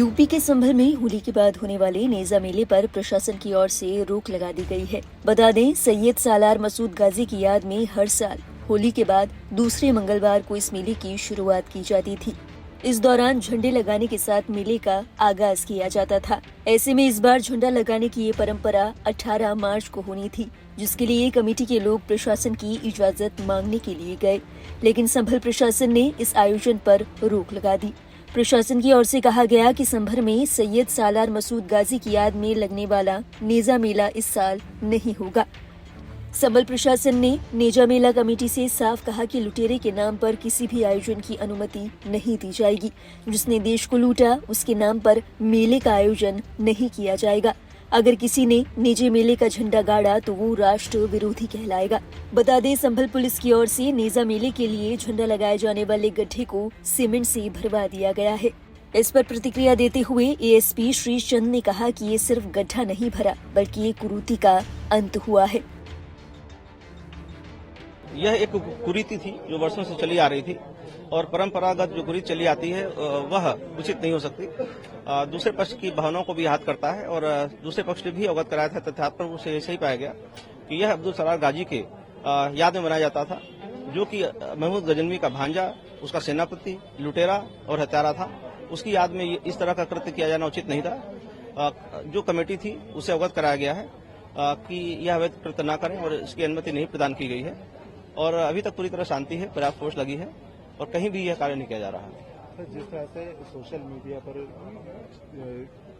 UP के संभल में होली के बाद होने वाले नेजा मेले पर प्रशासन की ओर से रोक लगा दी गई है। बता दें, सैयद सालार मसूद गाजी की याद में हर साल होली के बाद दूसरे मंगलवार को इस मेले की शुरुआत की जाती थी। इस दौरान झंडे लगाने के साथ मेले का आगाज किया जाता था। ऐसे में इस बार झंडा लगाने की ये परंपरा 18 मार्च को होनी थी, जिसके लिए कमेटी के लोग प्रशासन की इजाजत मांगने के लिए गए, लेकिन संभल प्रशासन ने इस आयोजन पर रोक लगा दी। प्रशासन की ओर से कहा गया कि संभल में सैयद सालार मसूद गाजी की याद में लगने वाला नेजा मेला इस साल नहीं होगा। संभल प्रशासन ने नेजा मेला कमेटी से साफ कहा कि लुटेरे के नाम पर किसी भी आयोजन की अनुमति नहीं दी जाएगी। जिसने देश को लूटा उसके नाम पर मेले का आयोजन नहीं किया जाएगा। अगर किसी ने निजी मेले का झंडा गाड़ा तो वो राष्ट्र विरोधी कहलाएगा। बता दें, संभल पुलिस की ओर से नेजा मेले के लिए झंडा लगाए जाने वाले गड्ढे को सीमेंट से भरवा दिया गया है। इस पर प्रतिक्रिया देते हुए एएसपी श्री चंद ने कहा कि ये सिर्फ गड्ढा नहीं भरा, बल्कि ये कुरीति का अंत हुआ है। यह एक कुरीति थी जो वर्षों से चली आ रही थी और परंपरागत जो कुरीति चली आती है वह उचित नहीं हो सकती। दूसरे पक्ष की भावनाओं को भी याद करता है और दूसरे पक्ष ने भी अवगत कराया था तथ्यात्मक रूप से ऐसे ही पाया गया कि यह अब्दुल सलार गाजी के याद में मनाया जाता था, जो कि महमूद गजनवी का भांजा, उसका सेनापति, लुटेरा और हत्यारा था। उसकी याद में इस तरह का कृत्य किया जाना उचित नहीं था। जो कमेटी थी उसे अवगत कराया गया है कि यह अवैध कृत्य न करें और इसकी अनुमति नहीं प्रदान की गई है और अभी तक पूरी तरह शांति है, पर्याप्त फोर्स लगी है और कहीं भी यह कार्य नहीं किया जा रहा है। जिस तरह से सोशल मीडिया पर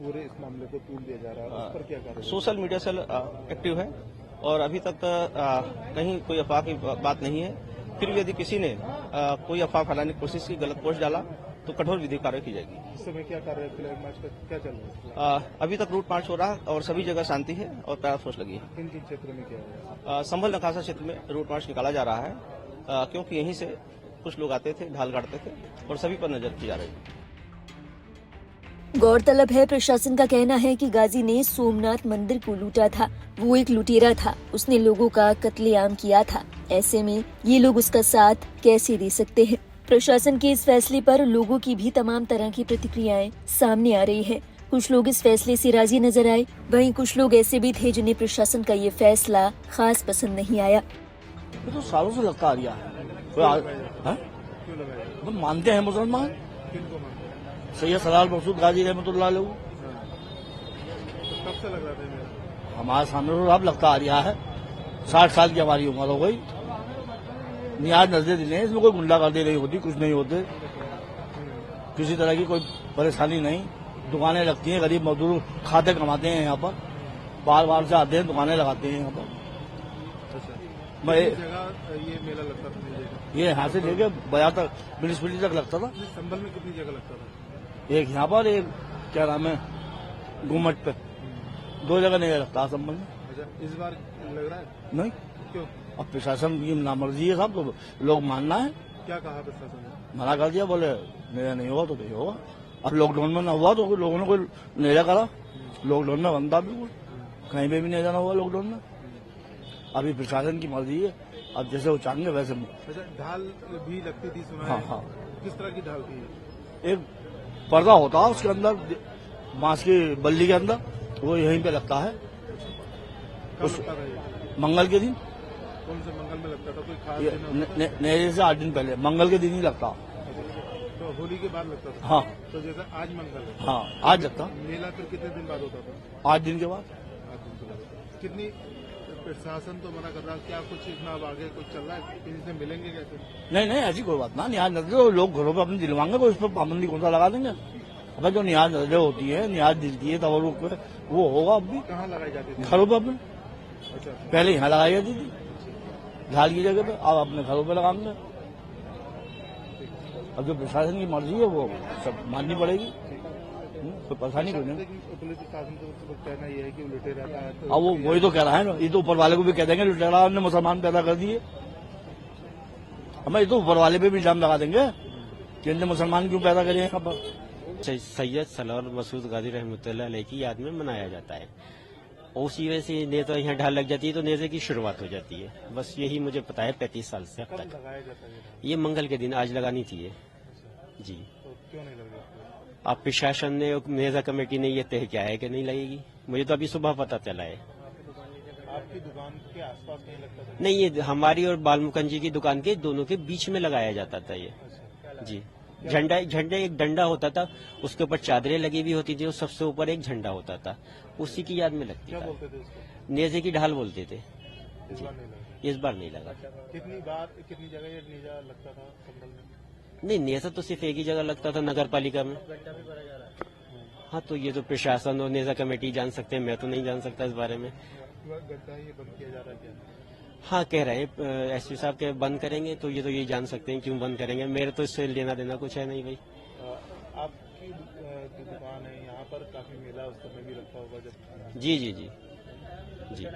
पूरे इस मामले को तूल दिया जा रहा है, उस पर क्या कार्रवाई? सोशल मीडिया सेल एक्टिव है और अभी तक कहीं कोई अफवाह की बात नहीं है। फिर भी यदि किसी ने कोई अफवाह फैलाने की कोशिश की, गलत पोस्ट डाला, तो कठोर विधिक कार्रवाई की जाएगी। इस समय क्या कार्य फ्लैग मार्च का क्या चल रहा है? अभी तक रूट मार्च हो रहा है और सभी जगह शांति है और पर्याप्त फोर्स लगी है। किन किन क्षेत्र में क्या है? संभल नखासा क्षेत्र में रूट मार्च निकाला जा रहा है क्योंकि यहीं से कुछ लोग आते थे, ढाल गाड़ते थे और सभी पर नजर की जा रही है। गौरतलब है, प्रशासन का कहना है कि गाजी ने सोमनाथ मंदिर को लूटा था। वो एक लुटेरा था, उसने लोगों का कत्लेआम किया था। ऐसे में ये लोग उसका साथ कैसे दे सकते हैं? प्रशासन के इस फैसले पर लोगों की भी तमाम तरह की प्रतिक्रियाएं सामने आ रही है। कुछ लोग इस फैसले से राजी नजर आए, वहीं कुछ लोग ऐसे भी थे जिन्हें प्रशासन का ये फैसला खास पसंद नहीं आया। ये तो सालों से लगता आ रहा है। तो मानते हैं मुसलमान, सैयद सलार मसूद गाजी रहमतुल्लाह अलैह। कब से लग रहा था? हमारे सामने तो अब लगता आ रहा है। 60 साल की हमारी उम्र हो गई। नियाज नजरे दिले, इसमें कोई गुंडागर्दी नहीं होती, कुछ नहीं होते, किसी तरह की कोई परेशानी नहीं। दुकानें लगती हैं, गरीब मजदूर खाते कमाते हैं यहाँ पर, बार बार से आते हैं, दुकानें लगाते हैं यहाँ पर। मैं ये मेला लगता था, ये यहाँ से लेके बया तक, म्यूनिसिपलिटी तक लगता था। संभल में कितनी जगह लगता था? एक यहाँ पर, एक क्या नाम है घूमट पे, 2 जगह नहीं लगता संभल में। अच्छा, इस बार लग रहा है? नहीं, क्यों? अब प्रशासन की नामर्जी है साहब, तो लोग मानना है। क्या कहा प्रशासन ने? मना कर दिया, बोले मेरा नहीं होगा तो नहीं होगा। अब लॉकडाउन में ना हुआ तो लोगों ने कोई नेजा करा। लॉकडाउन में बंदा बिल्कुल कहीं पे भी नहीं जाना हुआ लॉकडाउन में। अभी प्रशासन की मर्जी है, अब जैसे वो चाहेंगे वैसे। अच्छा, ढाल भी लगती थी सुना है? हाँ हाँ, किस तरह की ढाल थी? एक पर्दा होता है उसके अंदर, बांस की बल्ली के अंदर, वो यहीं पे लगता है। कब लगता था ये? मंगल के दिन। कौन से मंगल में लगता था? कोई खास दिन? नेजे से 8 दिन पहले, मंगल के दिन ही लगता। तो होली के बाद लगता था? हाँ। तो जैसे आज मंगल है? हाँ, आज लगता। मेला फिर कितने दिन बाद होता था? 8 दिन के बाद। 8 दिन के बाद। कितनी प्रशासन तो मना कर रहा है, क्या कुछ इतना अब आगे कुछ चल रहा है? किसी से मिलेंगे कैसे? नहीं नहीं, ऐसी कोई बात ना। नियाज नजरे लोग घरों पे अपने दिलवाएंगे, कोई इस पर पाबंदी कौन सा लगा देंगे? अब जो नियाज नजरे होती है, नियाज दिलती है, तवरुक पे, वो होगा। अब भी कहाँ लगाई जाती थी? घरों पे अपने। अच्छा, पहले यहाँ लगाई जाती थी ढाल की जगह पे, अब अपने घरों पे लगाएंगे। अब जो प्रशासन की मर्जी है वो सब माननी पड़ेगी, कोई परेशानी कोई नहीं। पुलिस प्रशासन का कहना ये है कि लुटेरा था। अब वो वही तो कह रहा है ना, ये तो ऊपर वाले को भी कह देंगे लुटेरा ने मुसलमान पैदा कर दिए। हमें ये तो ऊपर वाले पे भी इल्जाम लगा देंगे कि इनने मुसलमान क्यों पैदा करे यहाँ पर। सैयद सलार मसूद गाजी रहमतुल्लाह अलैह की याद में मनाया जाता है। उसी वजह से नेता यहाँ ढाल लग जाती है तो नेजे की शुरुआत हो जाती है। बस यही मुझे पता है 35 साल से अब तक। लगाया जाता है ये मंगल के दिन, आज लगानी थी ये। जी। तो क्यों नहीं लग रहा? अब प्रशासन ने और नेजा कमेटी ने ये तय किया है कि नहीं लगेगी। मुझे तो अभी सुबह पता चला है। आपकी दुकान के आसपास नहीं लगता था? नहीं, ये हमारी और बालमुकुंद जी की दुकान के दोनों के बीच में लगाया जाता था ये। जी, झंडा एक डंडा होता था, उसके ऊपर चादरें लगी हुई होती थी और सबसे ऊपर एक झंडा होता था, उसी की याद में लगती क्या था। बोलते थे उसको? नेजे की ढाल बोलते थे। इस बार नहीं लगा। इस बार नहीं लगा। कितनी जगह ये नेजा लगता था संभल में? नहीं, नेजा तो सिर्फ एक ही जगह लगता था, नगर पालिका में। हाँ, तो ये तो प्रशासन और नेजा कमेटी जान सकते हैं, मैं तो नहीं जान सकता इस बारे में। गड्ढा ये बंद किया जा रहा है क्या? हाँ, कह रहे हैं एसपी साहब के बंद करेंगे, तो यही जान सकते हैं क्यों बंद करेंगे। मेरे तो इससे लेना देना कुछ है नहीं भाई। आपकी जो दुकान है यहाँ पर काफी मेला उस समय भी लगता होगा जब? जी जी जी जी,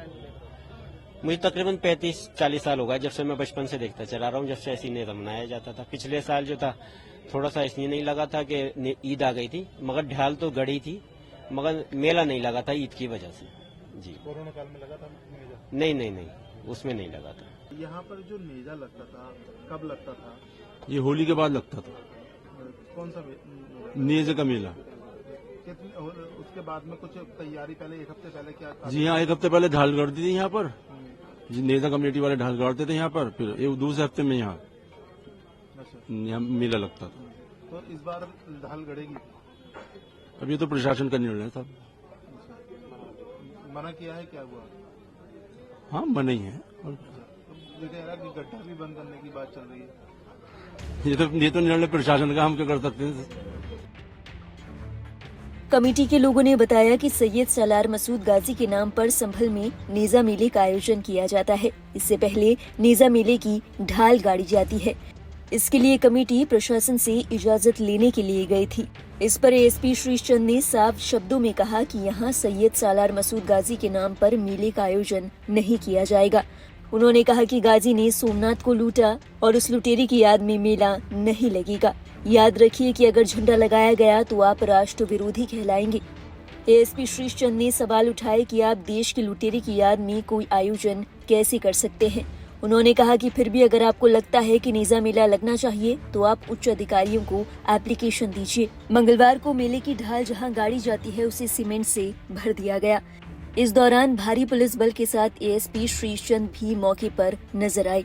मुझे तकरीबन 35-40 साल हो गए जब से मैं बचपन से देखता चला रहा हूँ, जब से ऐसी नेता मनाया जाता था। पिछले साल जो था थोड़ा सा इसलिए नहीं लगा था कि ईद आ गई थी, मगर ढाल तो गड़ी थी, मगर मेला नहीं लगा था ईद की वजह से। जी, कोरोना काल में लगा था नेजा? नहीं नहीं नहीं, उसमें नहीं लगा था। यहाँ पर जो नेजा लगता था कब लगता था? ये होली के बाद लगता था कौन सा नेज़े का मेला। उसके बाद में कुछ तैयारी पहले एक हफ्ते पहले क्या? जी हाँ, एक हफ्ते पहले ढाल गाड़ती थी यहाँ पर। जी, नेज़ा कमेटी वाले ढाल गाड़ते थे यहाँ पर, फिर एक दूसरे हफ्ते में यहाँ मेला लगता था। तो इस बार ढाल गड़ेगी? अब ये तो प्रशासन का निर्णय था। मना किया है क्या हुआ? हाँ, मना ही है। और ये कह रहा कि गड्ढा भी बंद करने की बात चल रही है। ये तो निर्णय प्रशासन का, हम क्या कर सकते हैं। कमेटी के लोगों ने बताया कि सैयद सालार मसूद गाजी के नाम पर संभल में नेजा मेले का आयोजन किया जाता है। इससे पहले नेजा मेले की ढाल गाड़ी जाती है। इसके लिए कमेटी प्रशासन से इजाजत लेने के लिए गई थी। इस पर एएसपी श्रीश चंद ने साफ शब्दों में कहा कि यहाँ सैयद सालार मसूद गाजी के नाम पर मेले का आयोजन नहीं किया जाएगा। उन्होंने कहा कि गाजी ने सोमनाथ को लूटा और उस लुटेरे की याद में मेला नहीं लगेगा। याद रखिए कि अगर झंडा लगाया गया तो आप राष्ट्र विरोधी कहलाएंगे। एएसपी श्रीश चंद ने सवाल उठाए कि आप देश के लुटेरे की याद में कोई आयोजन कैसे कर सकते हैं। उन्होंने कहा कि फिर भी अगर आपको लगता है कि नेजा मेला लगना चाहिए तो आप उच्च अधिकारियों को एप्लीकेशन दीजिए। मंगलवार को मेले की ढाल जहां गाड़ी जाती है उसे सीमेंट से भर दिया गया। इस दौरान भारी पुलिस बल के साथ एएसपी श्रीश चंद भी मौके पर नजर आए।